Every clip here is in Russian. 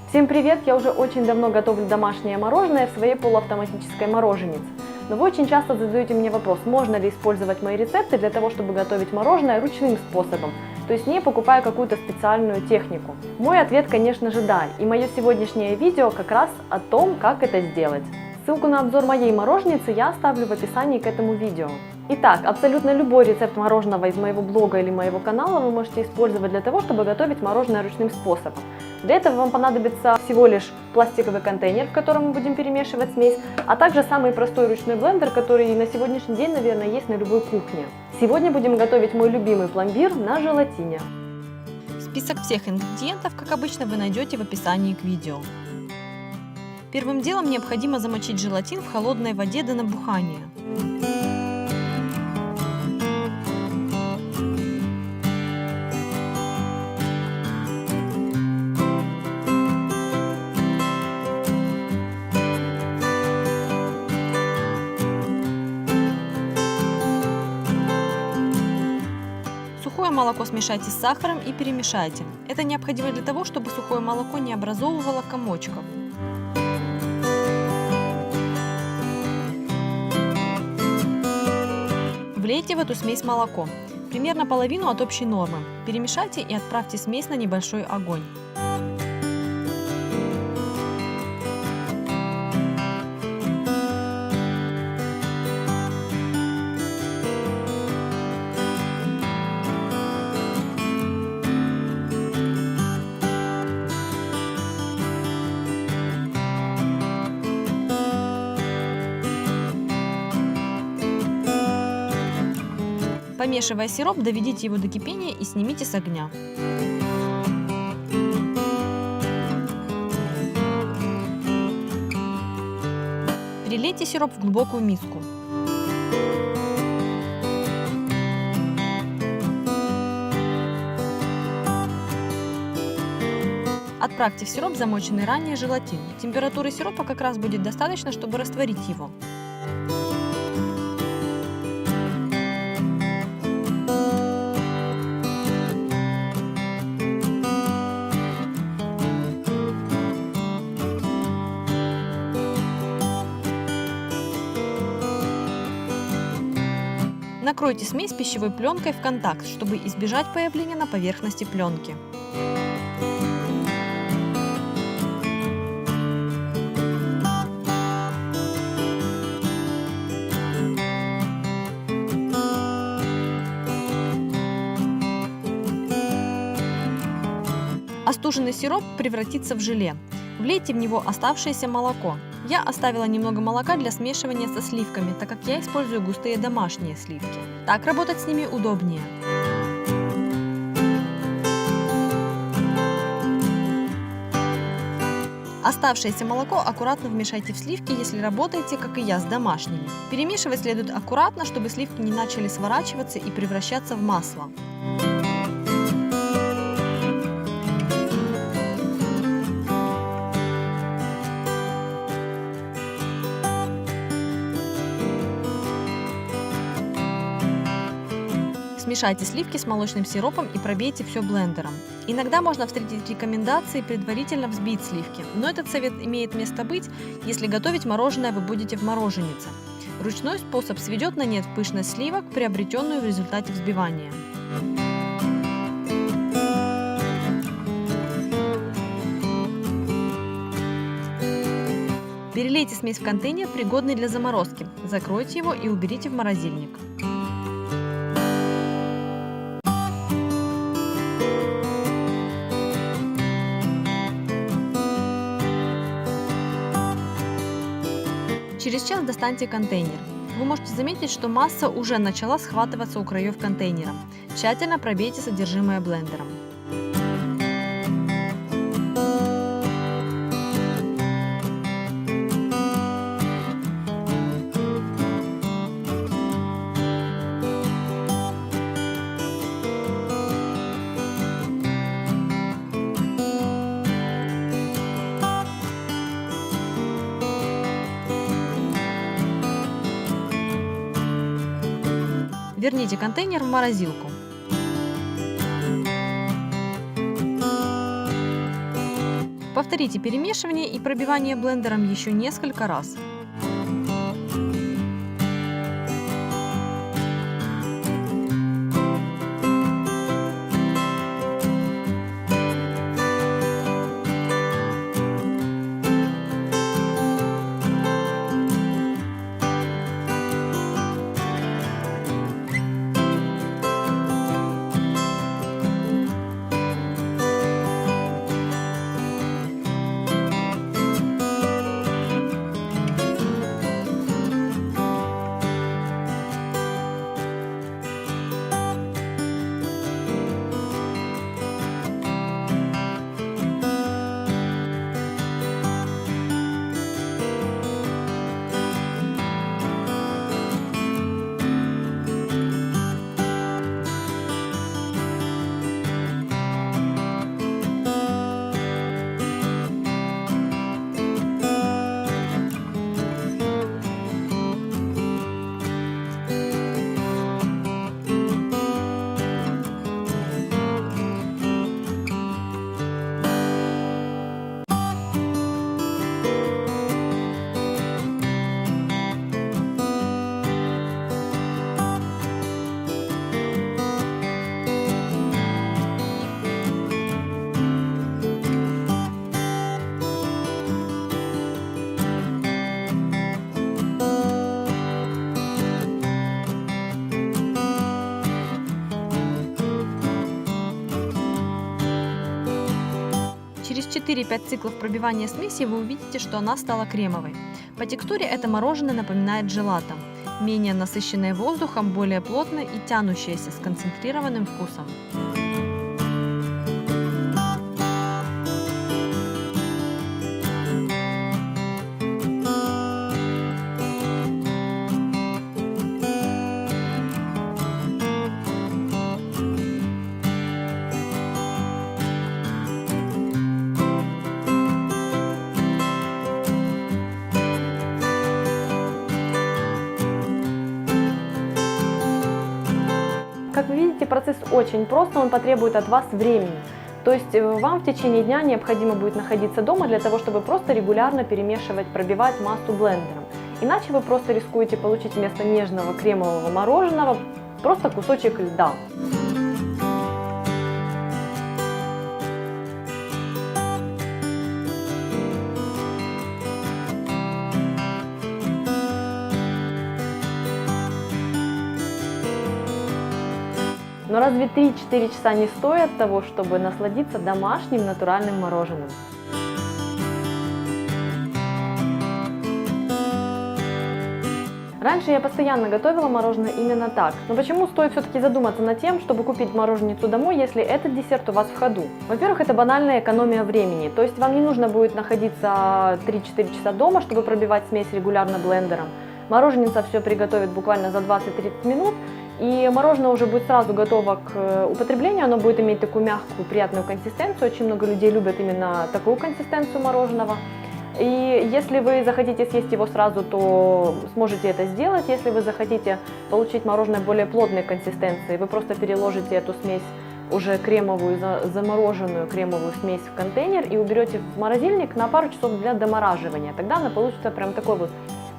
Всем привет! Я уже очень давно готовлю домашнее мороженое в своей полуавтоматической мороженице. Но вы очень часто задаете мне вопрос, можно ли использовать мои рецепты для того, чтобы готовить мороженое ручным способом, то есть не покупая какую-то специальную технику. Мой ответ, конечно же, да, и мое сегодняшнее видео как раз о том, как это сделать. Ссылку на обзор моей мороженицы я оставлю в описании к этому видео. Итак, абсолютно любой рецепт мороженого из моего блога или моего канала вы можете использовать для того, чтобы готовить мороженое ручным способом. Для этого вам понадобится всего лишь пластиковый контейнер, в котором мы будем перемешивать смесь, а также самый простой ручной блендер, который на сегодняшний день, наверное, есть на любой кухне. Сегодня будем готовить мой любимый пломбир на желатине. Список всех ингредиентов, как обычно, вы найдете в описании к видео. Первым делом необходимо замочить желатин в холодной воде до набухания. Сухое молоко смешайте с сахаром и перемешайте. Это необходимо для того, чтобы сухое молоко не образовывало комочков. Влейте в эту смесь молоко, примерно половину от общей нормы. Перемешайте и отправьте смесь на небольшой огонь. Помешивая сироп, доведите его до кипения и снимите с огня. Перелейте сироп в глубокую миску. Отправьте в сироп замоченный ранее желатин. Температуры сиропа как раз будет достаточно, чтобы растворить его. Накройте смесь пищевой пленкой в контакт, чтобы избежать появления на поверхности пленки. Остуженный сироп превратится в желе. Влейте в него оставшееся молоко. Я оставила немного молока для смешивания со сливками, так как я использую густые домашние сливки. Так работать с ними удобнее. Оставшееся молоко аккуратно вмешайте в сливки, если работаете, как и я, с домашними. Перемешивать следует аккуратно, чтобы сливки не начали сворачиваться и превращаться в масло. Смешайте сливки с молочным сиропом и пробейте все блендером. Иногда можно встретить рекомендации предварительно взбить сливки, но этот совет имеет место быть, если готовить мороженое вы будете в мороженице. Ручной способ сведет на нет пышность сливок, приобретенную в результате взбивания. Перелейте смесь в контейнер, пригодный для заморозки. Закройте его и уберите в морозильник. Через час достаньте контейнер. Вы можете заметить, что масса уже начала схватываться у краев контейнера. Тщательно пробейте содержимое блендером. Верните контейнер в морозилку. Повторите перемешивание и пробивание блендером еще несколько раз. Через 4-5 циклов пробивания смеси вы увидите, что она стала кремовой. По текстуре это мороженое напоминает желато, менее насыщенное воздухом, более плотное и тянущееся с концентрированным вкусом. Как вы видите, процесс очень прост, но он потребует от вас времени. То есть вам в течение дня необходимо будет находиться дома для того, чтобы просто регулярно перемешивать, пробивать массу блендером. Иначе вы просто рискуете получить вместо нежного кремового мороженого просто кусочек льда. Но разве 3-4 часа не стоят того, чтобы насладиться домашним натуральным мороженым? Раньше я постоянно готовила мороженое именно так. Но почему стоит все-таки задуматься над тем, чтобы купить мороженицу домой, если этот десерт у вас в ходу? Во-первых, это банальная экономия времени. То есть вам не нужно будет находиться 3-4 часа дома, чтобы пробивать смесь регулярно блендером. Мороженица все приготовит буквально за 20-30 минут. И мороженое уже будет сразу готово к употреблению, оно будет иметь такую мягкую, приятную консистенцию. Очень много людей любят именно такую консистенцию мороженого. И если вы захотите съесть его сразу, то сможете это сделать. Если вы захотите получить мороженое более плотной консистенции, вы просто переложите эту смесь, уже кремовую, замороженную кремовую смесь в контейнер и уберете в морозильник на пару часов для домораживания. Тогда она получится прям такой вот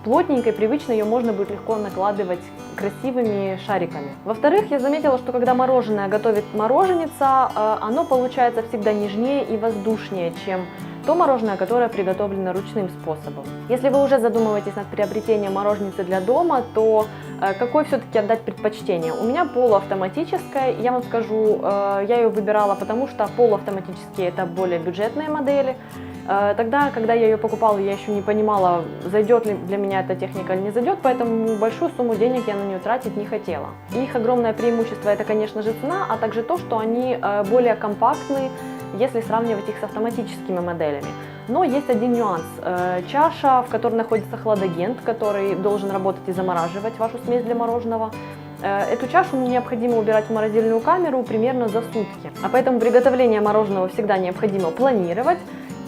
плотненькой, привычно, ее можно будет легко накладывать красивыми шариками. Во-вторых, я заметила, что когда мороженое готовит мороженица, оно получается всегда нежнее и воздушнее, чем то мороженое, которое приготовлено ручным способом. Если вы уже задумываетесь над приобретением мороженицы для дома, то какой все-таки отдать предпочтение? У меня полуавтоматическая, я вам скажу, я ее выбирала, потому что полуавтоматические это более бюджетные модели. Тогда, когда я ее покупала, я еще не понимала, зайдет ли для меня эта техника или не зайдет, поэтому большую сумму денег я на нее тратить не хотела. Их огромное преимущество это, конечно же, цена, а также то, что они более компактны, если сравнивать их с автоматическими моделями. Но есть один нюанс. Чаша, в которой находится хладагент, который должен работать и замораживать вашу смесь для мороженого, эту чашу необходимо убирать в морозильную камеру примерно за сутки. А поэтому приготовление мороженого всегда необходимо планировать.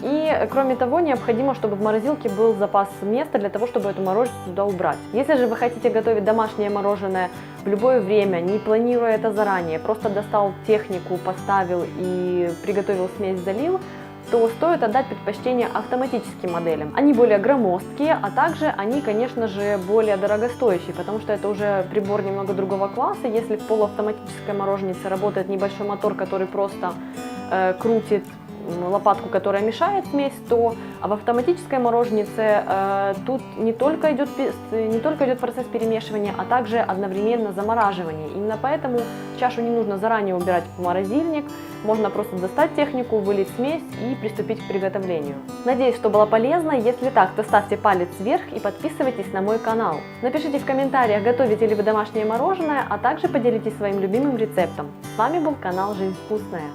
И, кроме того, необходимо, чтобы в морозилке был запас места для того, чтобы эту мороженицу туда убрать. Если же вы хотите готовить домашнее мороженое в любое время, не планируя это заранее, просто достал технику, поставил и приготовил смесь, залил, то стоит отдать предпочтение автоматическим моделям. Они более громоздкие, а также они, конечно же, более дорогостоящие, потому что это уже прибор немного другого класса. Если в полуавтоматической мороженице работает небольшой мотор, который просто крутит лопатку, которая мешает смесь, то в автоматической мороженице тут не только идет процесс перемешивания, а также одновременно замораживание. Именно поэтому чашу не нужно заранее убирать в морозильник, можно просто достать технику, вылить смесь и приступить к приготовлению. Надеюсь, что было полезно. Если так, то ставьте палец вверх и подписывайтесь на мой канал. Напишите в комментариях, готовите ли вы домашнее мороженое, а также поделитесь своим любимым рецептом. С вами был канал Жизнь вкусная.